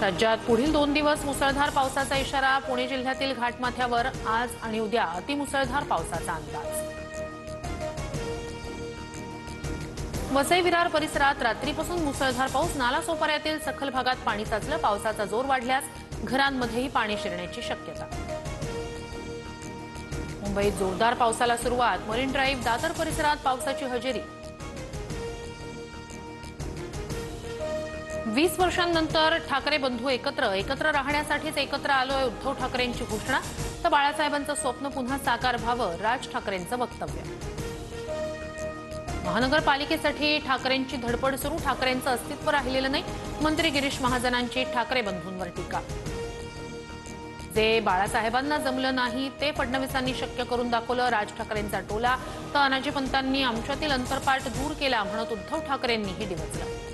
राज्यात पुढील 2 दिवस मुसळधार पावसाचा इशारा. पुणे जिल्ह्यातील घाटमाथ्यावर आज आणि उद्या अतिमुसळधार पावसाचा अंदाज. वसई विरार परिसरात रात्रीपासून मुसळधार पाऊस. नालासोपाऱ्यातील सखल भागात पाणी साचलं. पावसाचा जोर वाढल्यास घरांमध्येही पाणी शिरण्याची शक्यता. मुंबईत जोरदार पावसाला सुरुवात. मरीन ड्राईव्ह दादर परिसरात पावसाची हजेरी. 20 वर्षांनंतर ठाकरे बंधू एकत्र राहण्यासाठीच एकत्र आलोय. उद्धव ठाकरेंची घोषणा. तर बाळासाहेबांचं स्वप्न पुन्हा साकार व्हावं, राज ठाकरेंचं वक्तव्य. महानगरपालिकेसाठी ठाकरेंची धडपड सुरू. ठाकरेंचं अस्तित्व राहिलेलं नाही. मंत्री गिरीश महाजनांची ठाकरे बंधूंवर टीका. जे बाळासाहेबांना जमलं नाही ते फडणवीसांनी शक्य करून दाखवलं. राज ठाकरेंचा टोला. तर अनाजी पंतांनी आमच्यातील अंतरपाठ दूर केला म्हणत उद्धव ठाकरेंनीही डिवचलं.